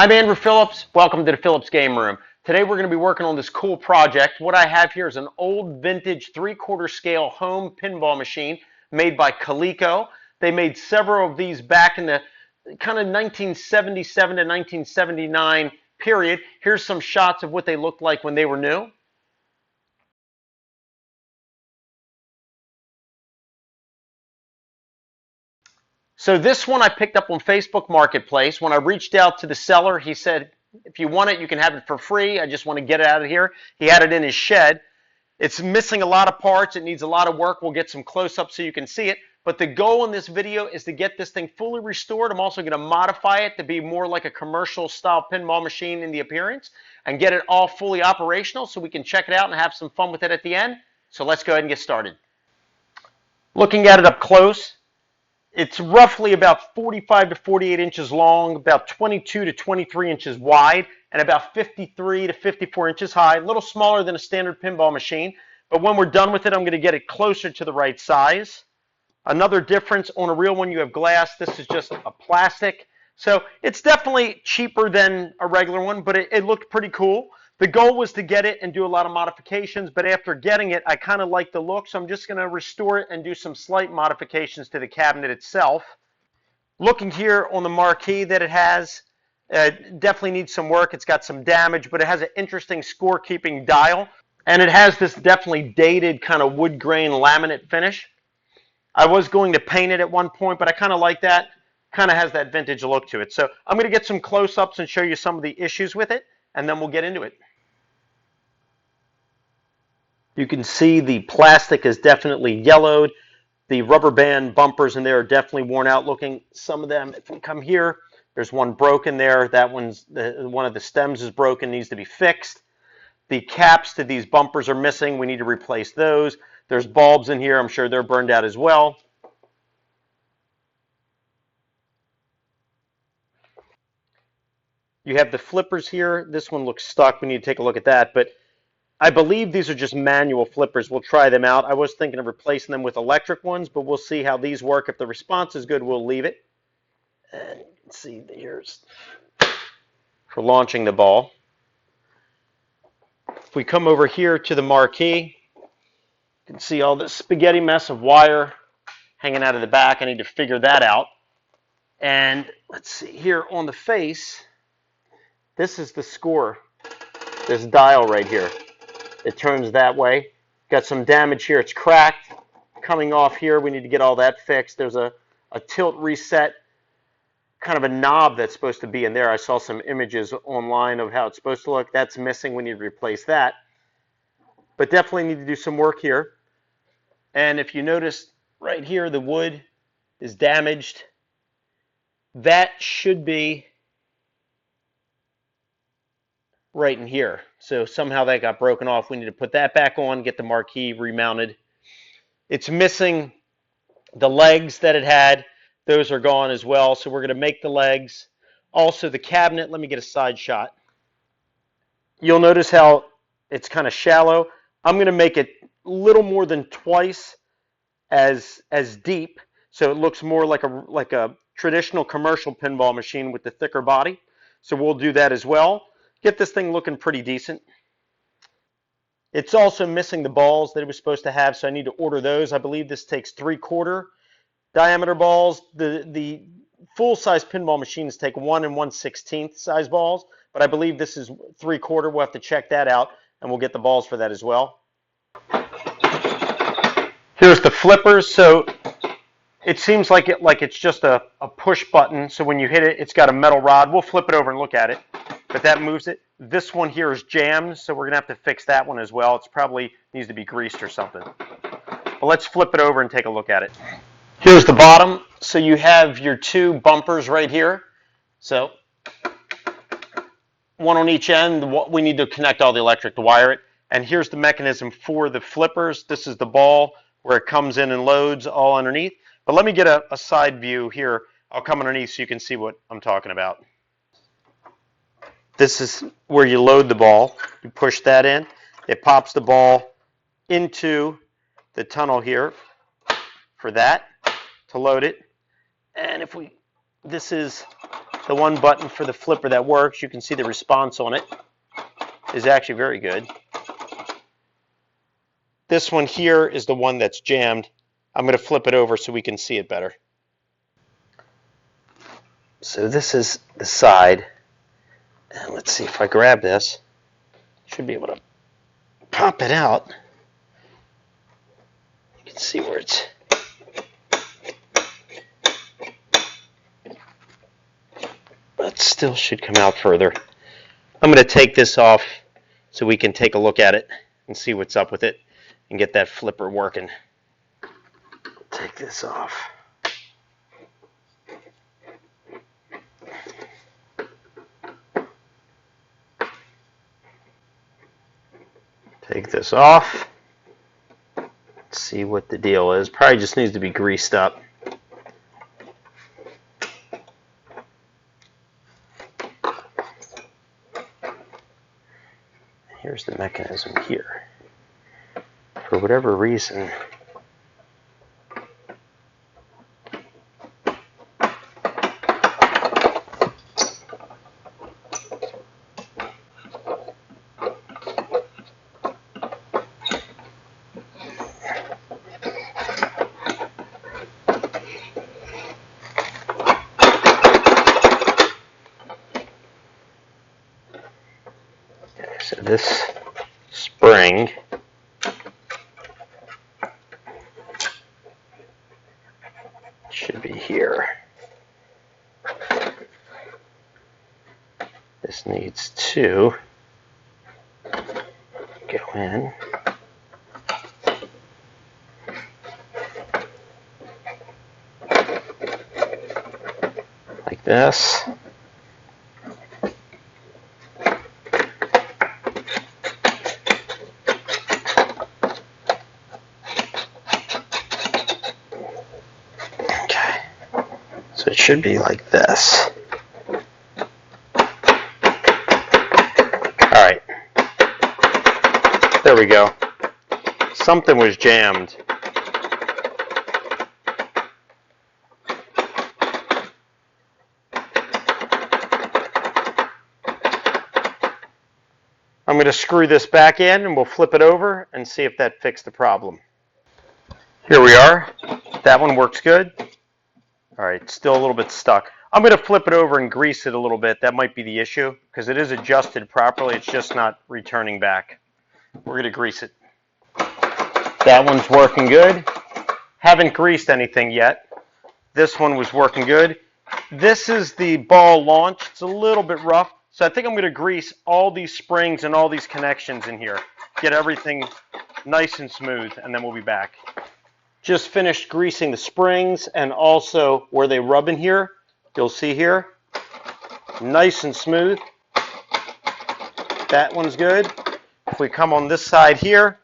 I'm Andrew Phillips. Welcome to the Phillips Gameroom. Today we're going to be working on this cool project. What I have here is an old vintage 3/4 scale home pinball machine made by Coleco. They made several of these back in the kind of 1977 to 1979 period. Here's some shots of what they looked like when they were new. So this one I picked up on Facebook Marketplace. When I reached out to the seller, he said, if you want it, you can have it for free. I just want to get it out of here. He had it in his shed. It's missing a lot of parts. It needs a lot of work. We'll get some close-ups so you can see it. But the goal in this video is to get this thing fully restored. I'm also going to modify it to be more like a commercial style pinball machine in the appearance and get it all fully operational so we can check it out and have some fun with it at the end. So let's go ahead and get started. Looking at it up close, it's roughly about 45 to 48 inches long, about 22 to 23 inches wide, and about 53 to 54 inches high. A little smaller than a standard pinball machine, but when we're done with it, I'm going to get it closer to the right size. Another difference, on a real one you have glass. This is just a plastic. So it's definitely cheaper than a regular one, but it looked pretty cool. The goal was to get it and do a lot of modifications, but after getting it, I kind of like the look, so I'm just going to restore it and do some slight modifications to the cabinet itself. Looking here on the marquee that it has, definitely needs some work. It's got some damage, but it has an interesting scorekeeping dial, and it has this definitely dated kind of wood grain laminate finish. I was going to paint it at one point, but I kind of like that. Kind of has that vintage look to it. So I'm going to get some close-ups and show you some of the issues with it, and then we'll get into it. You can see the plastic is definitely yellowed. The rubber band bumpers in there are definitely worn out looking. Some of them, if we come here, there's one broken there. That one's, one of the stems is broken, needs to be fixed. The caps to these bumpers are missing. We need to replace those. There's bulbs in here. I'm sure they're burned out as well. You have the flippers here. This one looks stuck. We need to take a look at that. But I believe these are just manual flippers. We'll try them out. I was thinking of replacing them with electric ones, but we'll see how these work. If the response is good, we'll leave it. And let's see, here's for launching the ball. If we come over here to the marquee, you can see all this spaghetti mess of wire hanging out of the back. I need to figure that out. And let's see, here on the face, this is the score, this dial right here. It turns that way. Got some damage here. It's cracked. Coming off here, we need to get all that fixed. There's a tilt reset, kind of a knob that's supposed to be in there. I saw some images online of how it's supposed to look. That's missing. We need to replace that. But definitely need to do some work here. And if you notice right here, the wood is damaged. That should be right in here. So somehow that got broken off. We need to put that back on, get the marquee remounted. It's missing the legs that it had. Those are gone as well. So we're going to make the legs. Also the cabinet, let me get a side shot. You'll notice how it's kind of shallow. I'm going to make it a little more than twice as deep, so it looks more like a traditional commercial pinball machine with the thicker body. So we'll do that as well. Get this thing looking pretty decent. It's also missing the balls that it was supposed to have, so I need to order those. I believe this takes 3/4 diameter balls. The full-size pinball machines take 1 1/16 size balls, but I believe this is 3/4. We'll have to check that out, and we'll get the balls for that as well. Here's the flippers. So it seems like it's just a push button. So when you hit it, it's got a metal rod. We'll flip it over and look at it. But that moves it. This one here is jammed, so we're going to have to fix that one as well. It's probably needs to be greased or something. But let's flip it over and take a look at it. Here's the bottom. So you have your two bumpers right here. So one on each end. We need to connect all the electric to wire it. And here's the mechanism for the flippers. This is the ball where it comes in and loads all underneath. But let me get a side view here. I'll come underneath so you can see what I'm talking about. This is where you load the ball. You push that in. It pops the ball into the tunnel here for that, to load it. And if we, this is the one button for the flipper that works. You can see the response on it is actually very good. This one here is the one that's jammed. I'm going to flip it over so we can see it better. So this is the side. And let's see if I grab this. Should be able to pop it out. You can see where it's... But still should come out further. I'm going to take this off so we can take a look at it and see what's up with it and get that flipper working. Take this off. Take this off. Let's see what the deal is. Probably just needs to be greased up. Here's the mechanism here. For whatever reason, so this spring should be here. This needs to go in. Like this. So it should be like this. Alright. There we go. Something was jammed. I'm going to screw this back in and we'll flip it over and see if that fixed the problem. Here we are. That one works good. All right, still a little bit stuck. I'm going to flip it over and grease it a little bit. That might be the issue because it is adjusted properly. It's just not returning back. We're going to grease it. That one's working good. Haven't greased anything yet. This one was working good. This is the ball launch. It's a little bit rough. So I think I'm going to grease all these springs and all these connections in here. Get everything nice and smooth, and then we'll be back. Just finished greasing the springs and also where they rub in here. You'll see here. Nice and smooth. That one's good. If we come on this side here,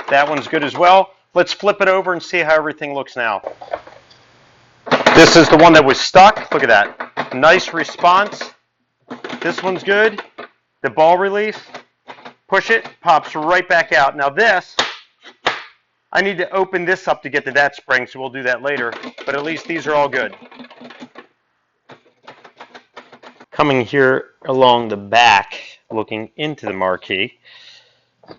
that one's good as well. Let's flip it over and see how everything looks now. This is the one that was stuck. Look at that. Nice response. This one's good. The ball release. Push it, pops right back out. Now this, I need to open this up to get to that spring, so we'll do that later. But at least these are all good. Coming here along the back, looking into the marquee,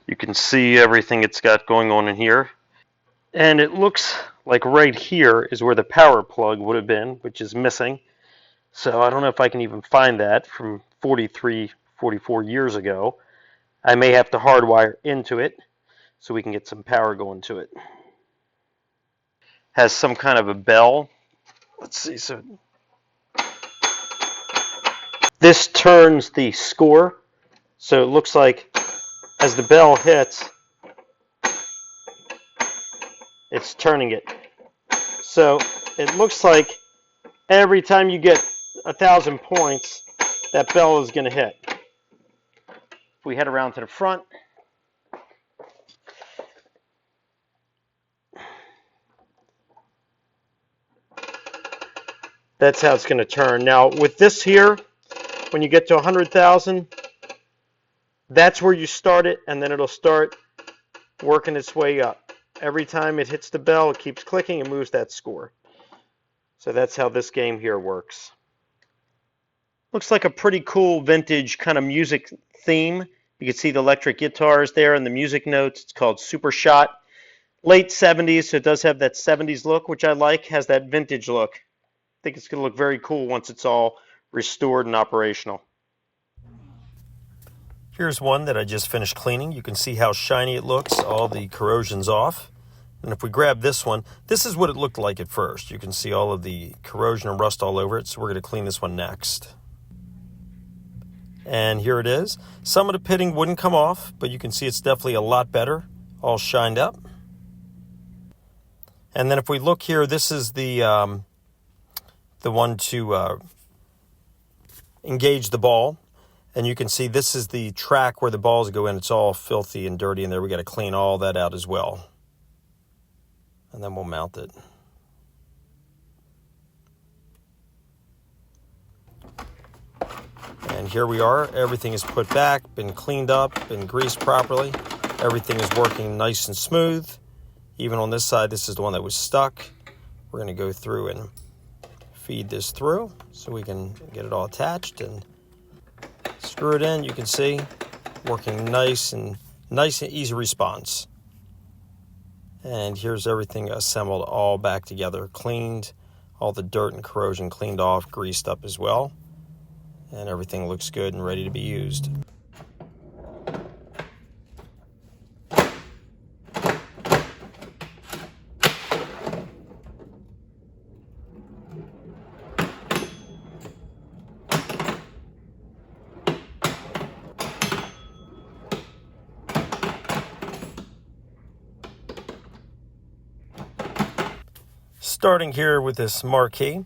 you can see everything it's got going on in here. And it looks like right here is where the power plug would have been, which is missing. So I don't know if I can even find that from 43, 44 years ago. I may have to hardwire into it so we can get some power going to it. Has some kind of a bell. Let's see. So this turns the score. So it looks like as the bell hits, it's turning it. So it looks like every time you get 1,000 points, that bell is going to hit. If we head around to the front, that's how it's going to turn. Now with this here, when you get to 100,000, that's where you start it, and then it'll start working its way up. Every time it hits the bell, it keeps clicking and moves that score. So that's how this game here works. Looks like a pretty cool vintage kind of music theme. You can see the electric guitars there and the music notes. It's called Super Shot. Late 70s, so it does have that 70s look, which I like. Has that vintage look. I think it's going to look very cool once it's all restored and operational. Here's one that I just finished cleaning. You can see how shiny it looks. All the corrosion's off. And if we grab this one, this is what it looked like at first. You can see all of the corrosion and rust all over it, so we're going to clean this one next. And here it is. Some of the pitting wouldn't come off, but you can see it's definitely a lot better, all shined up. And then if we look here, this is the one to engage the ball. And you can see this is the track where the balls go in. It's all filthy and dirty in there. We got to clean all that out as well. And then we'll mount it. And here we are. Everything is put back, been cleaned up, been greased properly. Everything is working nice and smooth. Even on this side, this is the one that was stuck. We're going to go through and feed this through so we can get it all attached and screw it in. You can see working nice and easy response. And here's everything assembled all back together, cleaned, all the dirt and corrosion cleaned off, greased up as well. And everything looks good and ready to be used. Starting here with this marquee,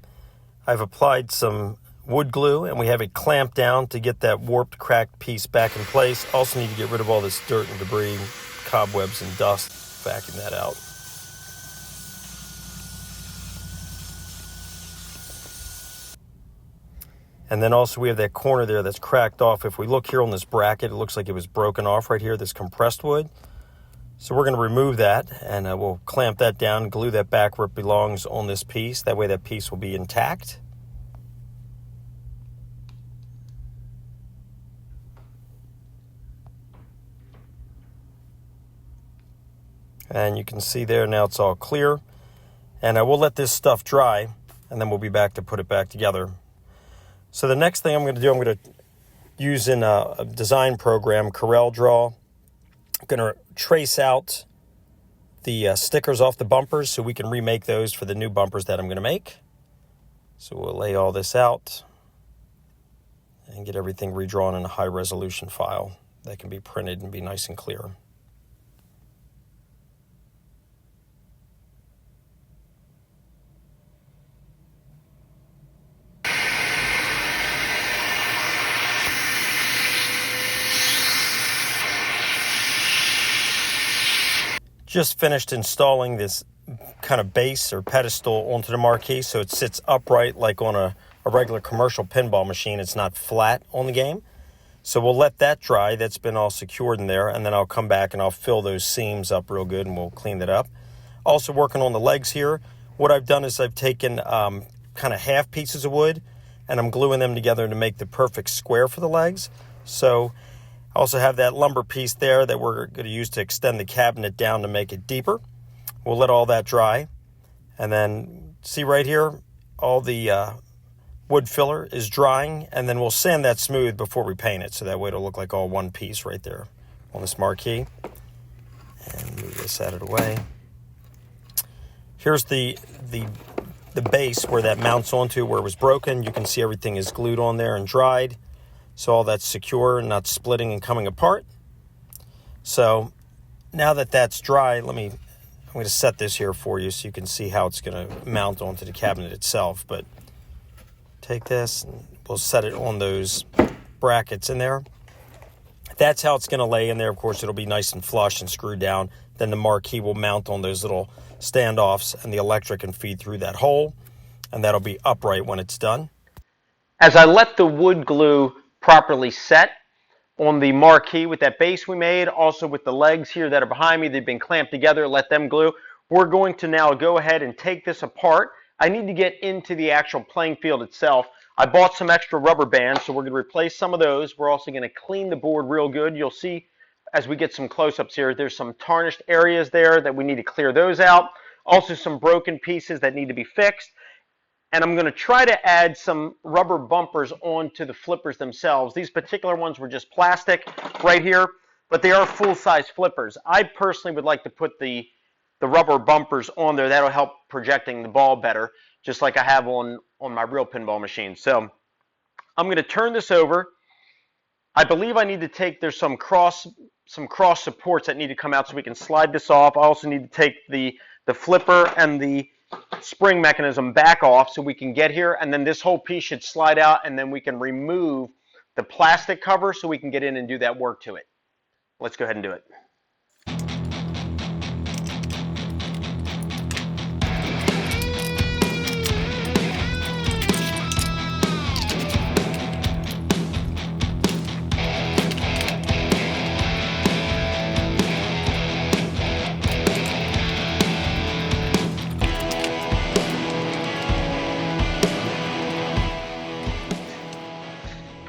I've applied some wood glue and we have it clamped down to get that warped, cracked piece back in place. Also need to get rid of all this dirt and debris, cobwebs and dust, vacuum that out. And then also we have that corner there that's cracked off. If we look here on this bracket, it looks like it was broken off right here, this compressed wood. So we're going to remove that and we'll clamp that down, glue that back where it belongs on this piece. That way that piece will be intact. And you can see there now it's all clear. And we'll let this stuff dry and then we'll be back to put it back together. So the next thing I'm going to do, I'm going to use in a design program, CorelDRAW. I'm going to trace out the stickers off the bumpers so we can remake those for the new bumpers that I'm going to make. So we'll lay all this out and get everything redrawn in a high resolution file that can be printed and be nice and clear. Just finished installing this kind of base or pedestal onto the marquee so it sits upright like on a regular commercial pinball machine. It's not flat on the game. So we'll let that dry. That's been all secured in there, and then I'll come back and I'll fill those seams up real good and we'll clean that up. Also working on the legs here. What I've done is I've taken kind of half pieces of wood and I'm gluing them together to make the perfect square for the legs. So I also have that lumber piece there that we're going to use to extend the cabinet down to make it deeper. We'll let all that dry. And then see right here, all the wood filler is drying. And then we'll sand that smooth before we paint it. So that way it'll look like all one piece right there on this marquee. And move this out of the way. Here's the base where that mounts onto where it was broken. You can see everything is glued on there and dried. So all that's secure and not splitting and coming apart. So now that that's dry, I'm going to set this here for you so you can see how it's going to mount onto the cabinet itself. But take this and we'll set it on those brackets in there. That's how it's going to lay in there. Of course, it'll be nice and flush and screwed down. Then the marquee will mount on those little standoffs and the electric can feed through that hole. And that'll be upright when it's done. As I let the wood glue properly set on the marquee with that base we made, also with the legs here that are behind me, they've been clamped together, let them glue. We're going to now go ahead and take this apart. I need to get into the actual playing field itself. I bought some extra rubber bands, so we're going to replace some of those. We're also going to clean the board real good. You'll see as we get some close-ups here, there's some tarnished areas there that we need to clear those out. Also some broken pieces that need to be fixed. And I'm going to try to add some rubber bumpers onto the flippers themselves. These particular ones were just plastic right here, but they are full-size flippers. I personally would like to put the rubber bumpers on there. That'll help projecting the ball better, just like I have on my real pinball machine. So I'm going to turn this over. I believe I need to take, there's some cross supports that need to come out so we can slide this off. I also need to take the flipper and the spring mechanism back off so we can get here, and then this whole piece should slide out, and then we can remove the plastic cover so we can get in and do that work to it. Let's go ahead and do it.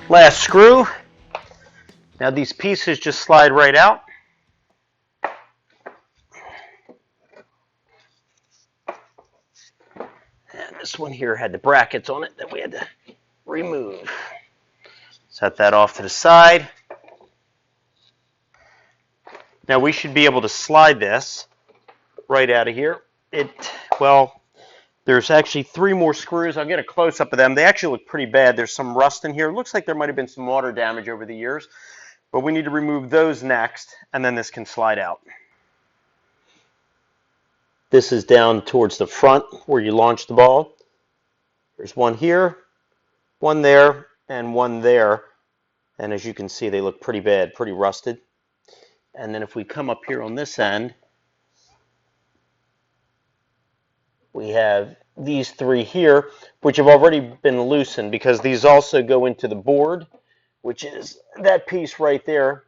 Last screw. Now these pieces just slide right out. And this one here had the brackets on it that we had to remove. Set that off to the side. Now we should be able to slide this right out of here. Well, there's actually 3 more screws. I'll get a close-up of them. They actually look pretty bad. There's some rust in here. It looks like there might have been some water damage over the years. But we need to remove those next, and then this can slide out. This is down towards the front where you launch the ball. There's one here, one there, and one there. And as you can see, they look pretty bad, pretty rusted. And then if we come up here on this end, we have these 3 here, which have already been loosened because these also go into the board, which is that piece right there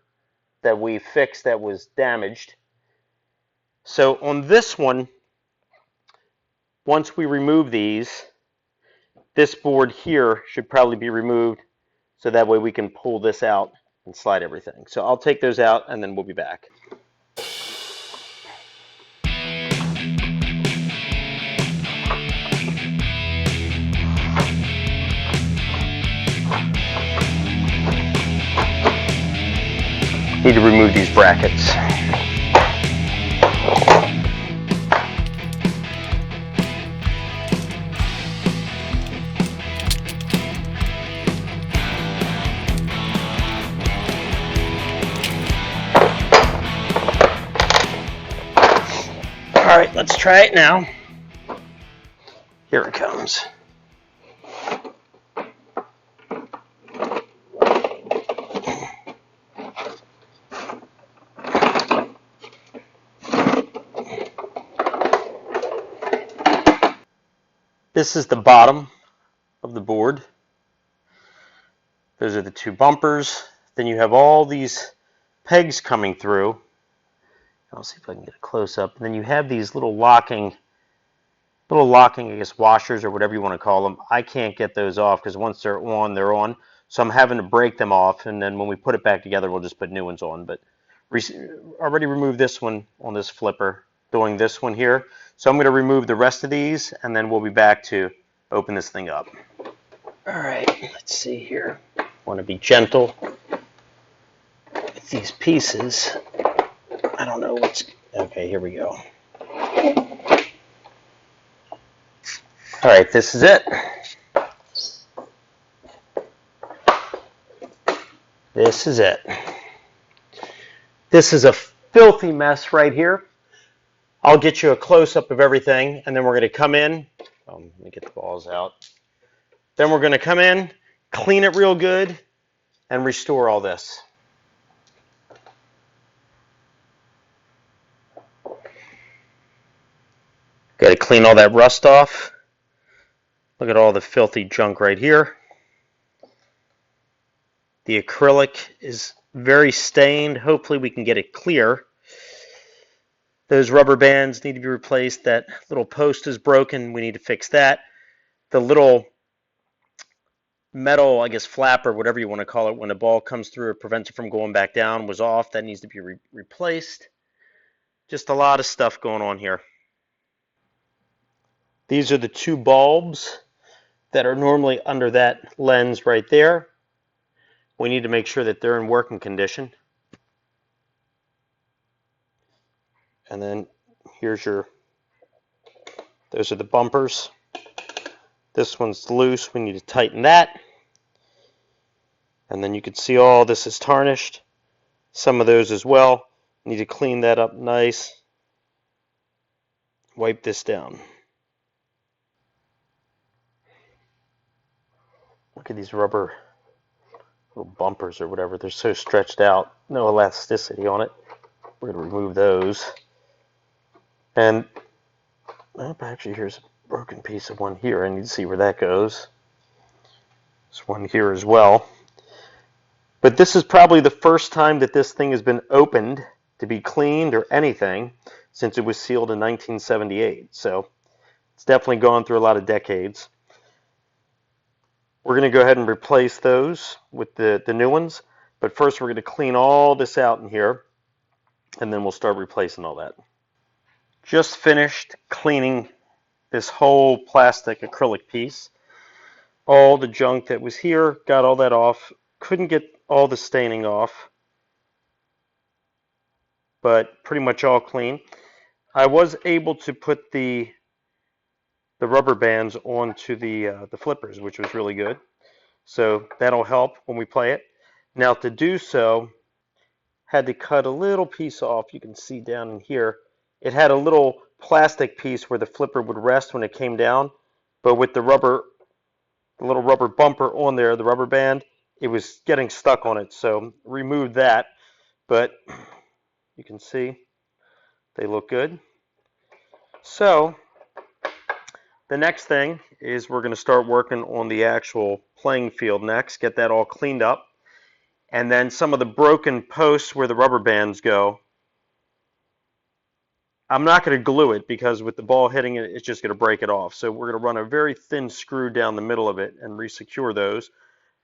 that we fixed that was damaged. So on this one, once we remove these, this board here should probably be removed so that way we can pull this out and slide everything. So I'll take those out and then we'll be back. Need to remove these brackets. All right, let's try it now. Here it comes. This is the bottom of the board. Those are the 2 bumpers. Then you have all these pegs coming through. I'll see if I can get a close-up. And then you have these little locking, I guess, washers or whatever you want to call them. I can't get those off because once they're on, they're on. So I'm having to break them off, and then when we put it back together, we'll just put new ones on. But already removed this one on this flipper, doing this one here. So I'm going to remove the rest of these, and then we'll be back to open this thing up. All right, let's see here. I want to be gentle with these pieces. I don't know what's... Okay, here we go. All right, this is it. This is it. This is a filthy mess right here. I'll get you a close-up of everything, and then we're going to come in. Let me get the balls out. Then we're going to come in, clean it real good, and restore all this. Got to clean all that rust off. Look at all the filthy junk right here. The acrylic is very stained. Hopefully we can get it clear. Those rubber bands need to be replaced. That little post is broken. We need to fix that. The little metal, I guess, flap or whatever you want to call it, when a ball comes through, it prevents it from going back down, was off. That needs to be replaced. Just a lot of stuff going on here. These are the two bulbs that are normally under that lens right there. We need to make sure that they're in working condition. And then here's those are the bumpers. This one's loose. We need to tighten that. And then you can see all this is tarnished. Some of those as well. Need to clean that up nice. Wipe this down. Look at these rubber little bumpers or whatever. They're so stretched out. No elasticity on it. We're going to remove those. And actually, here's a broken piece of one here. I need to see where that goes. There's one here as well. But this is probably the first time that this thing has been opened to be cleaned or anything since it was sealed in 1978. So it's definitely gone through a lot of decades. We're going to go ahead and replace those with the new ones. But first we're going to clean all this out in here, and then we'll start replacing all that. Just finished cleaning this whole plastic acrylic piece. All the junk that was here, got all that off. Couldn't get all the staining off, but pretty much all clean. I was able to put the rubber bands onto the flippers, which was really good. So that'll help when we play it. Now to do so, had to cut a little piece off. You can see down in here, it had a little plastic piece where the flipper would rest when it came down, but with the little rubber bumper on there, the rubber band, it was getting stuck on it. So removed that, but you can see they look good. So the next thing is we're going to start working on the actual playing field next, get that all cleaned up. And then some of the broken posts where the rubber bands go, I'm not going to glue it because with the ball hitting it, it's just going to break it off. So we're going to run a very thin screw down the middle of it and resecure those.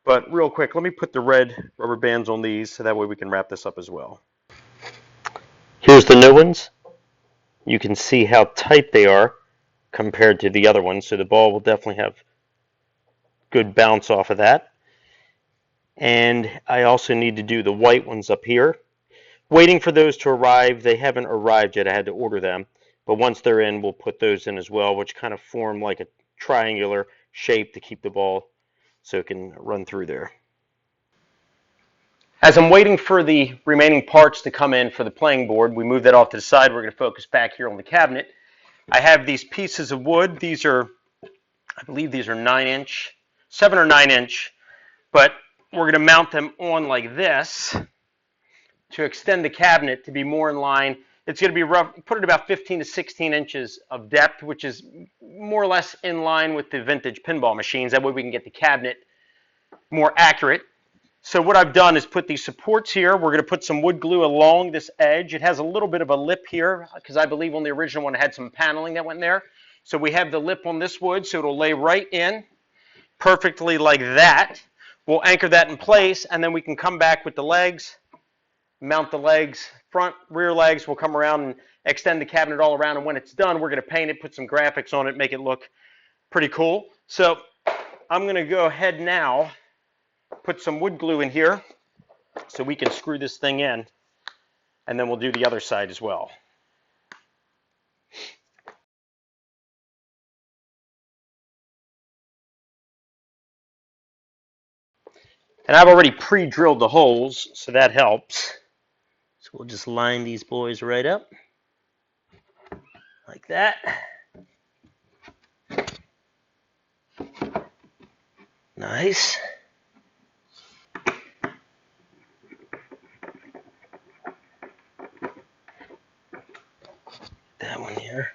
But real quick, let me put the red rubber bands on these so that way we can wrap this up as well. Here's the new ones. You can see how tight they are compared to the other ones. So the ball will definitely have good bounce off of that. And I also need to do the white ones up here. Waiting for those to arrive. They haven't arrived yet. I had to order them. But once they're in, we'll put those in as well, which kind of form like a triangular shape to keep the ball so it can run through there. As I'm waiting for the remaining parts to come in for the playing board, we move that off to the side. We're going to focus back here on the cabinet. I have these pieces of wood. These are, I believe these are 9-inch, 7 or 9-inch, but we're going to mount them on like this to extend the cabinet to be more in line. It's going to be rough, put it about 15 to 16 inches of depth, which is more or less in line with the vintage pinball machines. That way we can get the cabinet more accurate. So what I've done is put these supports here. We're going to put some wood glue along this edge. It has a little bit of a lip here because I believe on the original one it had some paneling that went there. So we have the lip on this wood, so it'll lay right in perfectly like that. We'll anchor that in place, and then we can come back with the legs, mount the legs, front, rear legs. We'll come around and extend the cabinet all around, and when it's done, we're going to paint it, put some graphics on it, make it look pretty cool. So I'm going to go ahead now, put some wood glue in here so we can screw this thing in, and then we'll do the other side as well. And I've already pre-drilled the holes, so that helps. So we'll just line these boys right up like that. Nice. That one here.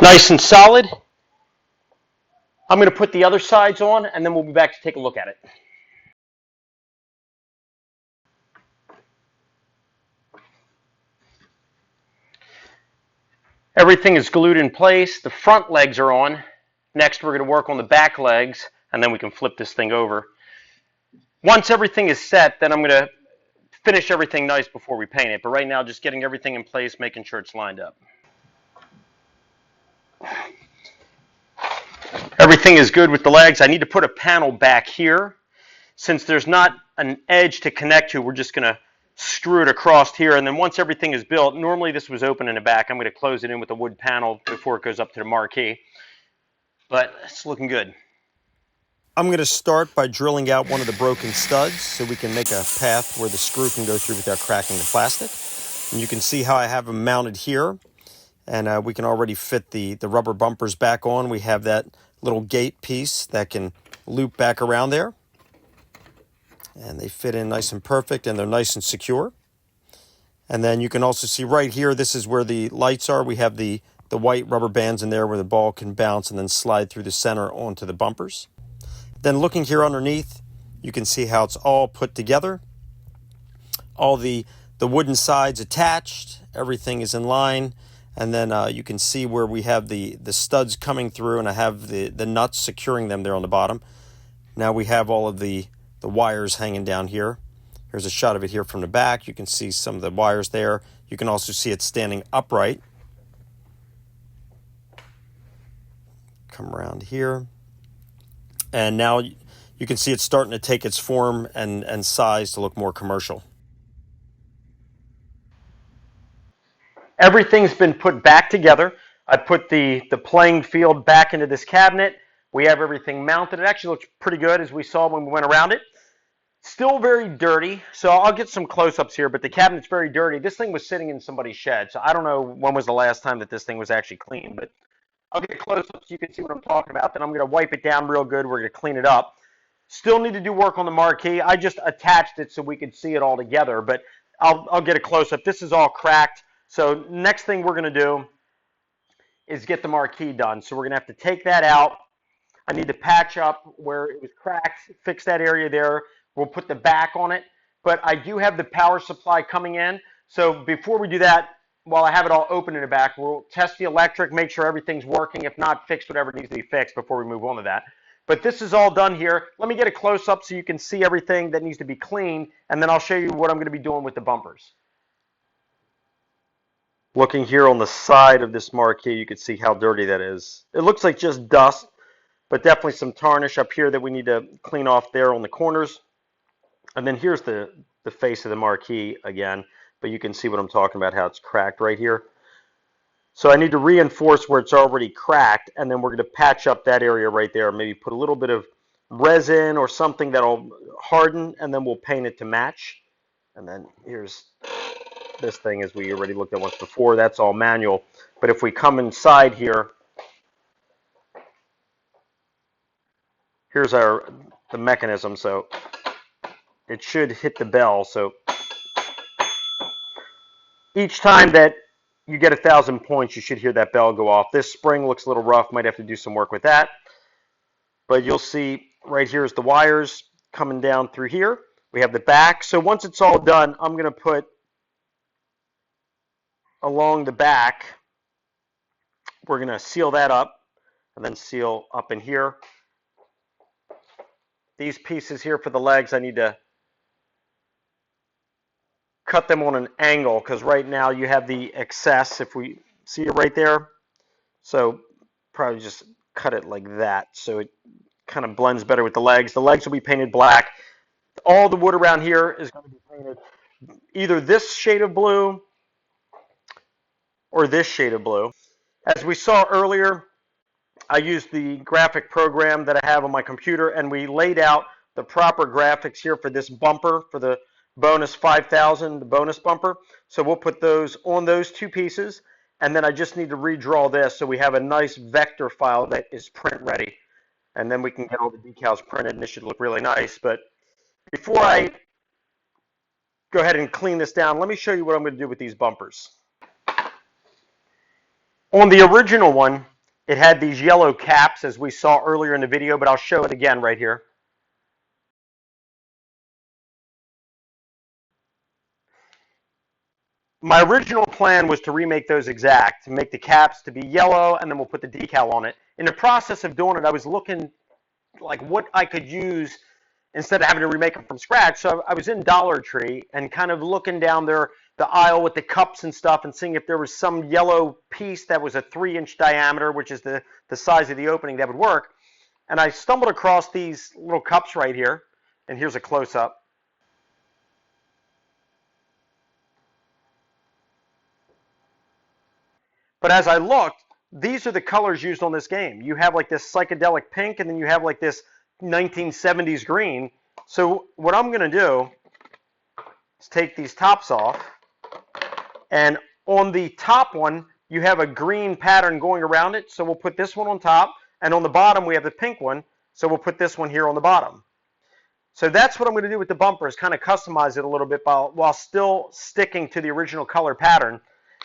Nice and solid. I'm going to put the other sides on, and then we'll be back to take a look at it. Everything is glued in place. The front legs are on. Next, we're going to work on the back legs, and then we can flip this thing over. Once everything is set, then I'm going to finish everything nice before we paint it. But right now, just getting everything in place, making sure it's lined up. Everything is good with the legs. I need to put a panel back here. Since there's not an edge to connect to, we're just going to screw it across here. And then once everything is built, normally this was open in the back. I'm going to close it in with a wood panel before it goes up to the marquee. But it's looking good. I'm going to start by drilling out one of the broken studs so we can make a path where the screw can go through without cracking the plastic. And you can see how I have them mounted here. And we can already fit the rubber bumpers back on. We have that little gate piece that can loop back around there. And they fit in nice and perfect, and they're nice and secure. And then you can also see right here, this is where the lights are. We have the white rubber bands in there where the ball can bounce and then slide through the center onto the bumpers. Then looking here underneath, you can see how it's all put together. All the wooden sides attached, everything is in line. And then you can see where we have the studs coming through, and I have the nuts securing them there on the bottom. Now we have all of the wires hanging down here. Here's a shot of it here from the back. You can see some of the wires there. You can also see it standing upright. Come around here. And now you can see it's starting to take its form and size to look more commercial. Everything's been put back together. I put the playing field back into this cabinet. We have everything mounted. It actually looks pretty good as we saw when we went around it. Still very dirty, so I'll get some close-ups here, but the cabinet's very dirty. This thing was sitting in somebody's shed, so I don't know when was the last time that this thing was actually clean, but I'll get close-ups so you can see what I'm talking about. Then I'm going to wipe it down real good. We're going to clean it up. Still need to do work on the marquee. I just attached it so we could see it all together, but I'll get a close-up. This is all cracked, so next thing we're going to do is get the marquee done. So we're going to have to take that out. I need to patch up where it was cracked, fix that area there. We'll put the back on it, but I do have the power supply coming in. So before we do that, while I have it all open in the back, we'll test the electric, make sure everything's working. If not, fix whatever needs to be fixed before we move on to that. But this is all done here. Let me get a close-up so you can see everything that needs to be cleaned, and then I'll show you what I'm going to be doing with the bumpers. Looking here on the side of this marquee, you can see how dirty that is. It looks like just dust, but definitely some tarnish up here that we need to clean off there on the corners. And then here's the face of the marquee again, but you can see what I'm talking about, how it's cracked right here. So I need to reinforce where it's already cracked, and then we're going to patch up that area right there. Maybe put a little bit of resin or something that'll harden, and then we'll paint it to match. And then here's this thing, as we already looked at once before. That's all manual. But if we come inside here, here's the mechanism. So it should hit the bell. So each time that you get 1,000 points, you should hear that bell go off. This spring looks a little rough. Might have to do some work with that. But you'll see right here is the wires coming down through here. We have the back. So once it's all done, I'm going to put along the back, we're going to seal that up and then seal up in here. These pieces here for the legs, I need to cut them on an angle because right now you have the excess, if we see it right there. So probably just cut it like that so it kind of blends better with the legs. The legs will be painted black. All the wood around here is going to be painted either this shade of blue or this shade of blue. As we saw earlier, I used the graphic program that I have on my computer, and we laid out the proper graphics here for this bumper, for the bonus 5,000, the bonus bumper. So we'll put those on those two pieces, and then I just need to redraw this so we have a nice vector file that is print ready. And then we can get all the decals printed, and this should look really nice. But before I go ahead and clean this down, let me show you what I'm going to do with these bumpers. On the original one, it had these yellow caps as we saw earlier in the video, but I'll show it again right here. My original plan was to remake those exact, to make the caps to be yellow, and then we'll put the decal on it. In the process of doing it, I was looking like what I could use instead of having to remake them from scratch. So I was in Dollar Tree and kind of looking down there, the aisle with the cups and stuff, and seeing if there was some yellow piece that was a 3-inch diameter, which is the size of the opening, that would work. And I stumbled across these little cups right here, and here's a close-up. But as I looked, these are the colors used on this game. You have like this psychedelic pink, and then you have like this 1970s green. So what I'm going to do is take these tops off, and on the top one, you have a green pattern going around it. So we'll put this one on top, and on the bottom, we have the pink one. So we'll put this one here on the bottom. So that's what I'm going to do with the bumpers, kind of customize it a little bit while still sticking to the original color pattern.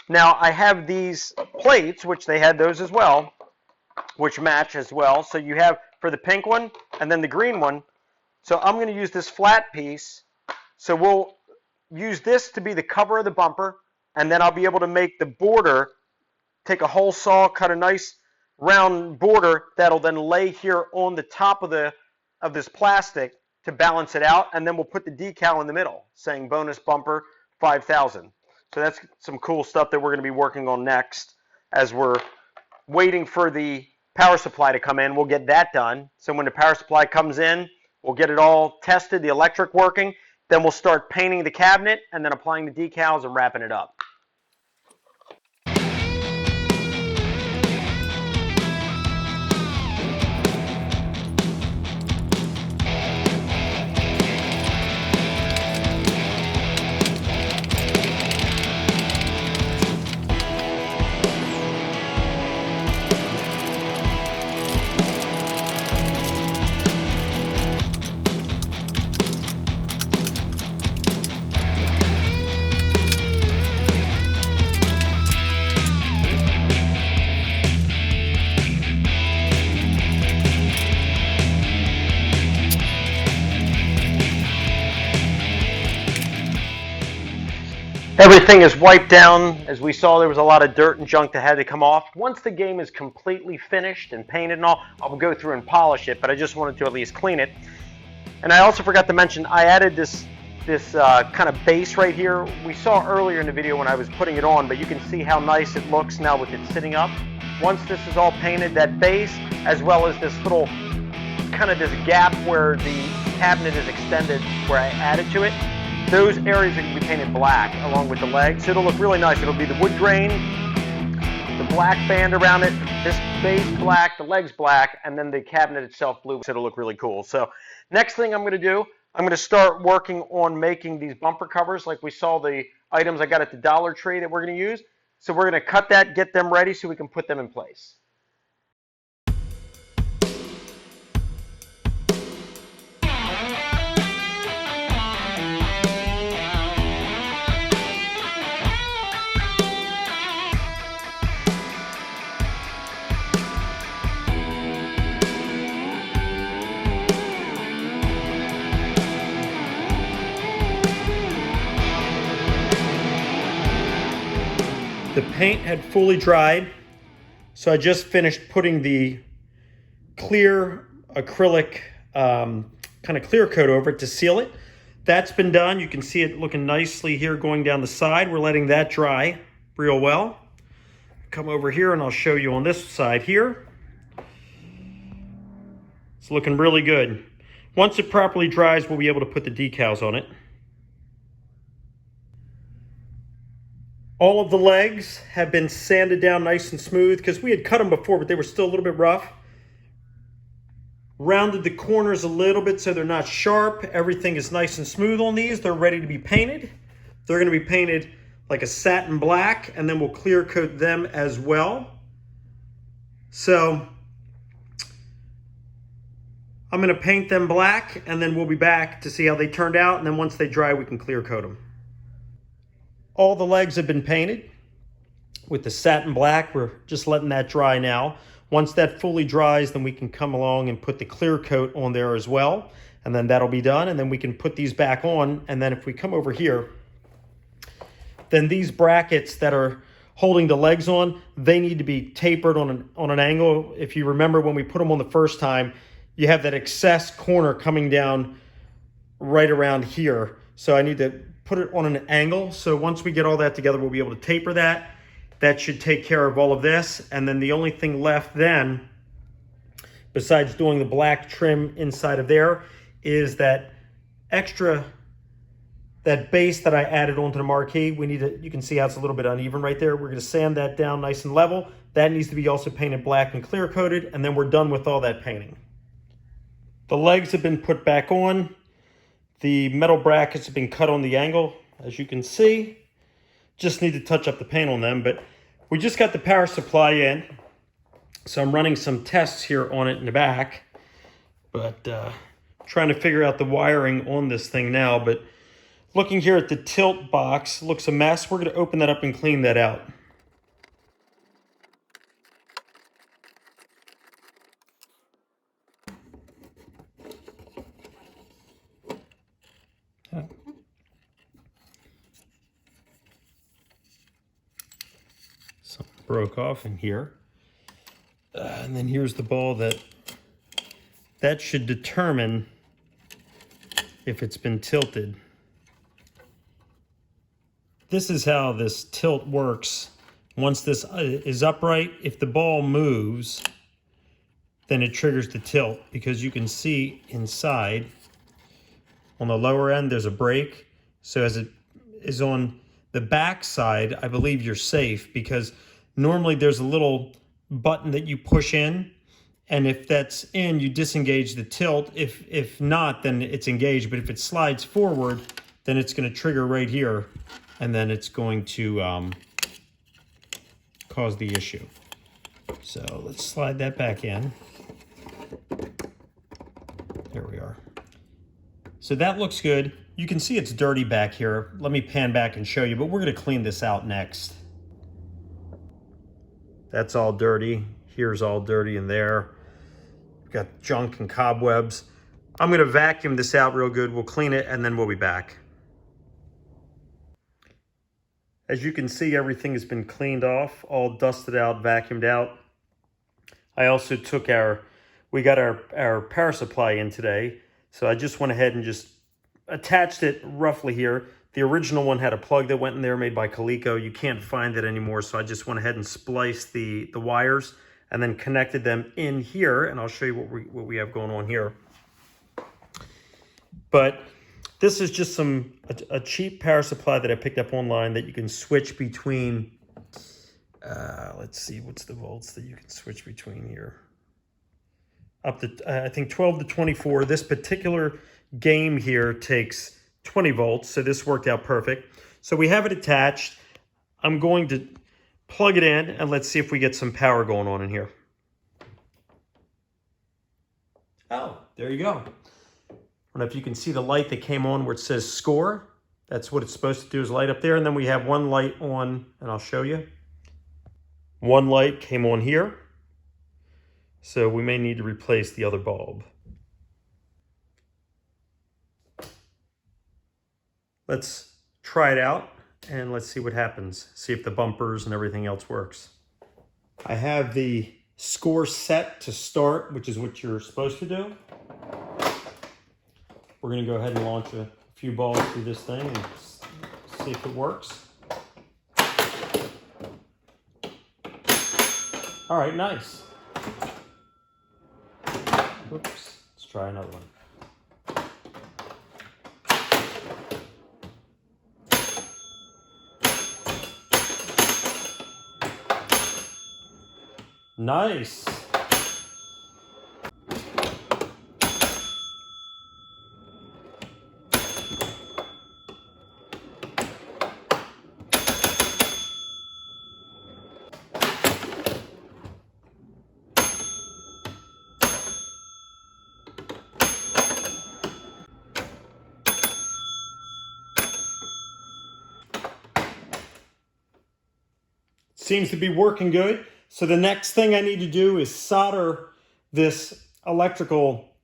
Now, I have these plates, which they had those as well, which match as well. So you have for the pink one and then the green one. So I'm going to use this flat piece. So we'll use this to be the cover of the bumper, and then I'll be able to make the border, take a hole saw, cut a nice round border that'll then lay here on the top of this plastic to balance it out, and then we'll put the decal in the middle saying bonus bumper 5,000. So that's some cool stuff that we're going to be working on next as we're waiting for the power supply to come in. We'll get that done. So when the power supply comes in, we'll get it all tested, the electric working. Then we'll start painting the cabinet and then applying the decals and wrapping it up. Everything is wiped down. As we saw, there was a lot of dirt and junk that had to come off. Once the game is completely finished and painted and all, I'll go through and polish it, but I just wanted to at least clean it. And I also forgot to mention, I added this kind of base right here. We saw earlier in the video when I was putting it on, but you can see how nice it looks now with it sitting up. Once this is all painted, that base, as well as this little kind of this gap where the cabinet is extended, where I added to it, those areas are going to be painted black along with the legs. So it'll look really nice. It'll be the wood grain, the black band around it, this base black, the legs black, and then the cabinet itself blue. So it'll look really cool. So next thing I'm going to do, I'm going to start working on making these bumper covers like we saw the items I got at the Dollar Tree that we're going to use. So we're going to cut that, get them ready so we can put them in place. The paint had fully dried, so I just finished putting the clear acrylic kind of clear coat over it to seal it. That's been done. You can see it looking nicely here going down the side. We're letting that dry real well. Come over here and I'll show you on this side here. It's looking really good. Once it properly dries, we'll be able to put the decals on it. All of the legs have been sanded down nice and smooth because we had cut them before, but they were still a little bit rough. Rounded the corners a little bit so they're not sharp. Everything is nice and smooth on these. They're ready to be painted. They're going to be painted like a satin black, and then we'll clear coat them as well. So I'm going to paint them black, and then we'll be back to see how they turned out, and then once they dry, we can clear coat them. All the legs have been painted. with the satin black. We're just letting that dry now. Once that fully dries, then we can come along and put the clear coat on there as well. And then that'll be done. And then we can put these back on. And then if we come over here, then these brackets that are holding the legs on, they need to be tapered on an angle. If you remember when we put them on the first time, you have that excess corner coming down right around here. So I need to put it on an angle. So once we get all that together, we'll be able to taper that. That should take care of all of this. And then the only thing left then, besides doing the black trim inside of there, is that extra, that base that I added onto the marquee. We need to, you can see how it's a little bit uneven right there. We're gonna sand that down nice and level. That needs to be also painted black and clear coated, and then we're done with all that painting. The legs have been put back on. The metal brackets have been cut on the angle, as you can see. Just need to touch up the paint on them, but we just got the power supply in. So I'm running some tests here on it in the back, but trying to figure out the wiring on this thing now. But looking here at the tilt box, looks a mess. We're gonna open that up and clean that out. Something broke off in here. And then here's the ball that should determine if it's been tilted. This is how this tilt works. Once this is upright, if the ball moves, then it triggers the tilt, because you can see inside on the lower end there's a break. So as it is on the back side, I believe you're safe, because normally there's a little button that you push in, and if that's in, you disengage the tilt. If not, then it's engaged. But if it slides forward, then it's going to trigger right here, and then it's going to cause the issue. So let's slide that back in. There we are. So that looks good. You can see it's dirty back here. Let me pan back and show you, but we're going to clean this out next. That's all dirty. Here's all dirty in there. We've got junk and cobwebs. I'm going to vacuum this out real good. We'll clean it and then we'll be back. As you can see, everything has been cleaned off, all dusted out, vacuumed out. I also took we got our power supply in today. So I just went ahead and just attached it roughly here. The original one had a plug that went in there made by Coleco. You can't find it anymore, so I just went ahead and spliced the wires and then connected them in here, and I'll show you what we have going on here. But this is just a cheap power supply that I picked up online that you can switch between, let's see, what's the volts that you can switch between here? Up to, I think 12 to 24. This particular game here takes 20 volts, so this worked out perfect. So we have it attached. I'm going to plug it in and let's see if we get some power going on in here. Oh, there you go. I don't know if you can see the light that came on where it says score. That's what it's supposed to do, is light up there. And then we have one light on, and I'll show you. One light came on here. So we may need to replace the other bulb. Let's try it out and let's see what happens. See if the bumpers and everything else works. I have the score set to start, which is what you're supposed to do. We're going to go ahead and launch a few balls through this thing and see if it works. All right, nice. Oops, let's try another one. Nice. Seems to be working good. So the next thing I need to do is solder this electrical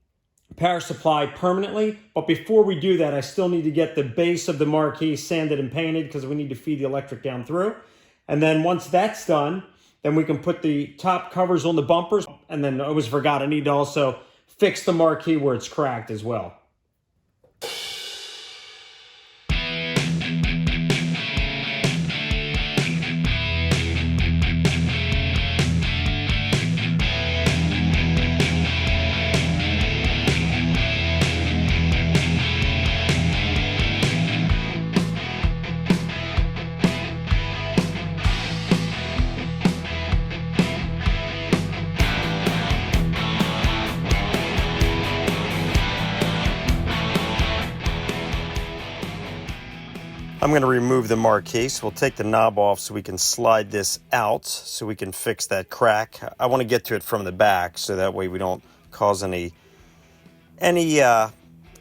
power supply permanently. But before we do that, I still need to get the base of the marquee sanded and painted because we need to feed the electric down through. And then once that's done, then we can put the top covers on the bumpers. And then I always forgot, I need to also fix the marquee where it's cracked as well. I'm going to remove the marquee, so we'll take the knob off so we can slide this out so we can fix that crack. I want to get to it from the back so that way we don't cause any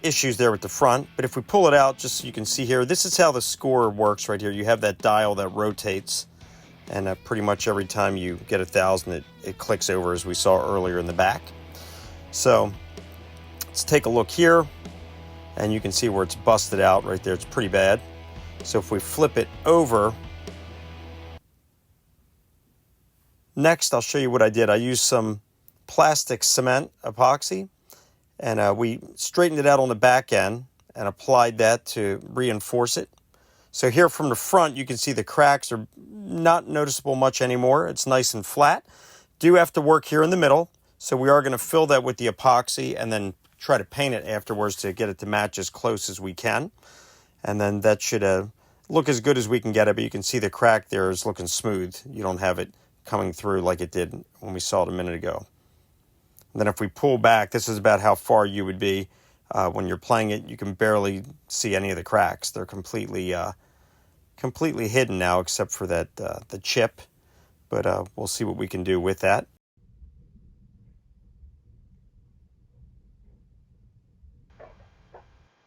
issues there with the front. But if we pull it out, just so you can see here, this is how the score works right here. You have that dial that rotates, and pretty much every time you get 1,000, it clicks over, as we saw earlier in the back. So let's take a look here, and you can see where it's busted out right there. It's pretty bad. So if we flip it over, next I'll show you what I did. I used some plastic cement epoxy, and we straightened it out on the back end and applied that to reinforce it. So here from the front, you can see the cracks are not noticeable much anymore. It's nice and flat. Do have to work here in the middle, so we are going to fill that with the epoxy and then try to paint it afterwards to get it to match as close as we can. And then that should look as good as we can get it, but you can see the crack there is looking smooth. You don't have it coming through like it did when we saw it a minute ago. And then if we pull back, this is about how far you would be when you're playing it. You can barely see any of the cracks. They're completely hidden now, except for that the chip. But we'll see what we can do with that.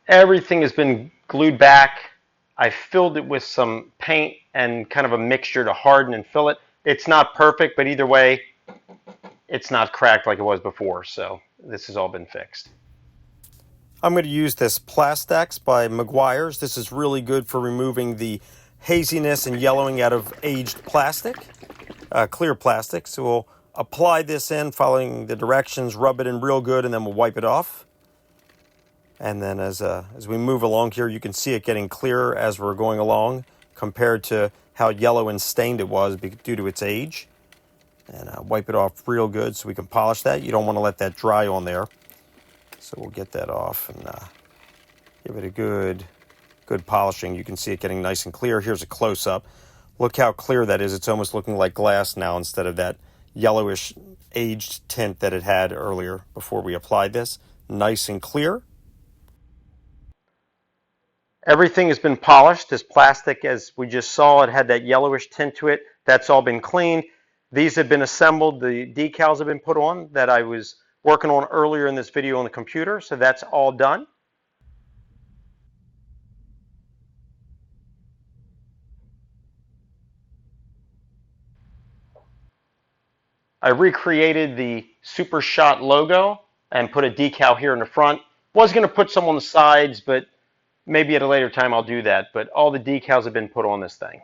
Everything has been glued back. I filled it with some paint and kind of a mixture to harden and fill it. It's not perfect, but either way, it's not cracked like it was before. So this has all been fixed. I'm going to use this Plastex by Meguiar's. This is really good for removing the haziness and yellowing out of aged plastic, clear plastic. So we'll apply this in, following the directions, rub it in real good, and then we'll wipe it off. And then as we move along here, you can see it getting clearer as we're going along compared to how yellow and stained it was due to its age. And wipe it off real good so we can polish that. You don't want to let that dry on there. So we'll get that off and give it a good polishing. You can see it getting nice and clear. Here's a close-up. Look how clear that is. It's almost looking like glass now instead of that yellowish aged tint that it had earlier before we applied this. Nice and clear. Everything has been polished. This plastic, as we just saw, it had that yellowish tint to it. That's all been cleaned. These have been assembled. The decals have been put on that I was working on earlier in this video on the computer. So that's all done. I recreated the Super Shot logo and put a decal here in the front. Was going to put some on the sides, but maybe at a later time I'll do that. But all the decals have been put on this thing.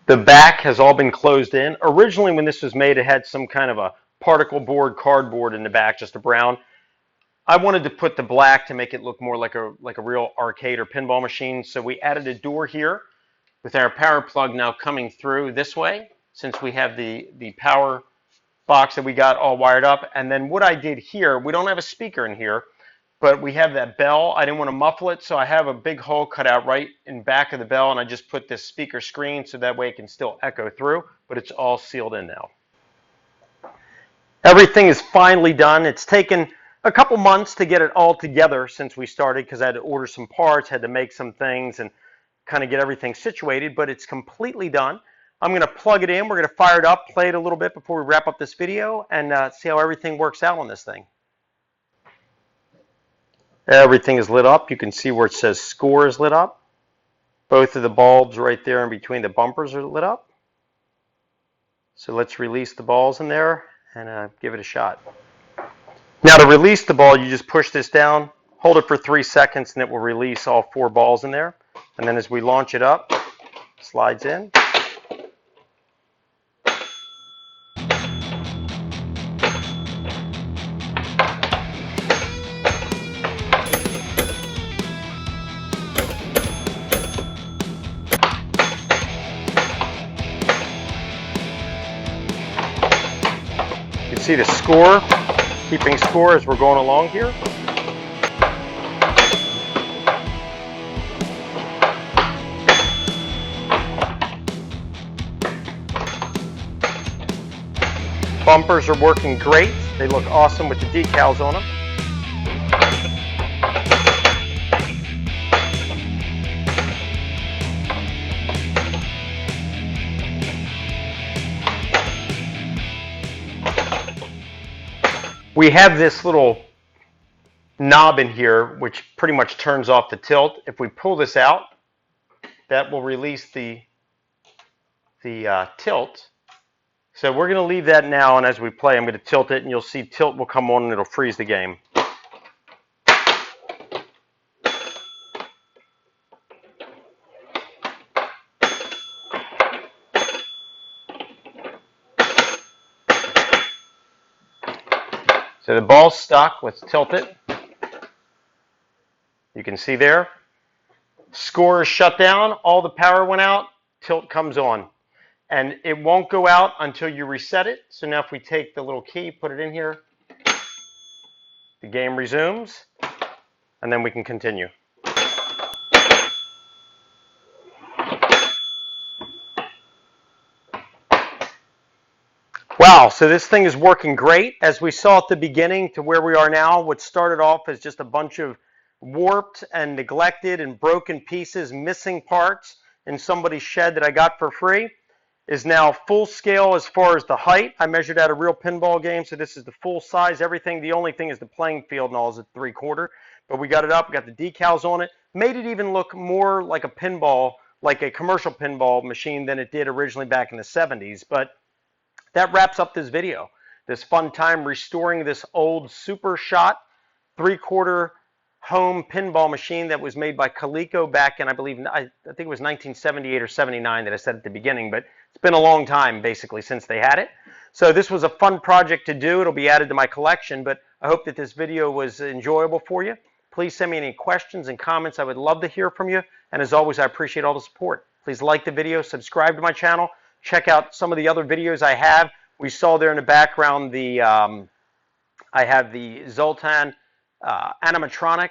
The back has all been closed in. Originally when this was made, it had some kind of a particle board cardboard in the back, just a brown. I wanted to put the black to make it look more like a real arcade or pinball machine. So we added a door here with our power plug now coming through this way, since we have the power box that we got all wired up. And then what I did here, we don't have a speaker in here, but we have that bell. I didn't want to muffle it, so I have a big hole cut out right in back of the bell, and I just put this speaker screen so that way it can still echo through, but it's all sealed in now. Everything is finally done. It's taken a couple months to get it all together since we started, because I had to order some parts, had to make some things, and kind of get everything situated, but it's completely done. I'm going to plug it in. We're going to fire it up, play it a little bit before we wrap up this video, and see how everything works out on this thing. Everything is lit up. You can see where it says score is lit up. Both of the bulbs right there in between the bumpers are lit up. So let's release the balls in there and give it a shot. Now to release the ball, you just push this down, hold it for 3 seconds, and it will release all 4 balls in there. And then as we launch it up, slides in. You can see the score, keeping score as we're going along here. Bumpers are working great. They look awesome with the decals on them. We have this little knob in here which pretty much turns off the tilt. If we pull this out, that will release the tilt. So we're going to leave that now, and as we play, I'm going to tilt it, and you'll see tilt will come on and it'll freeze the game. So the ball's stuck. Let's tilt it. You can see there. Score is shut down. All the power went out. Tilt comes on. And it won't go out until you reset it. So now if we take the little key, put it in here, the game resumes, and then we can continue. Wow, so this thing is working great. As we saw at the beginning to where we are now, what started off as just a bunch of warped and neglected and broken pieces, missing parts in somebody's shed that I got for free, is now full scale as far as the height. I measured out a real pinball game, so this is the full size, everything. The only thing is the playing field and all is at 3/4. But we got it up, got the decals on it, made it even look more like a pinball, like a commercial pinball machine than it did originally back in the 70s. But that wraps up this video. This fun time restoring this old Super Shot 3/4 home pinball machine that was made by Coleco back in, I think it was 1978 or 79 that I said at the beginning, but it's been a long time basically since they had it. So this was a fun project to do. It'll be added to my collection, but I hope that this video was enjoyable for you. Please send me any questions and comments. I would love to hear from you. And as always, I appreciate all the support. Please like the video, subscribe to my channel, check out some of the other videos I have. We saw there in the background I have the Zoltan animatronic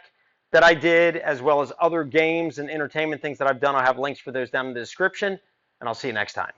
that I did, as well as other games and entertainment things that I've done. I'll have links for those down in the description, and I'll see you next time.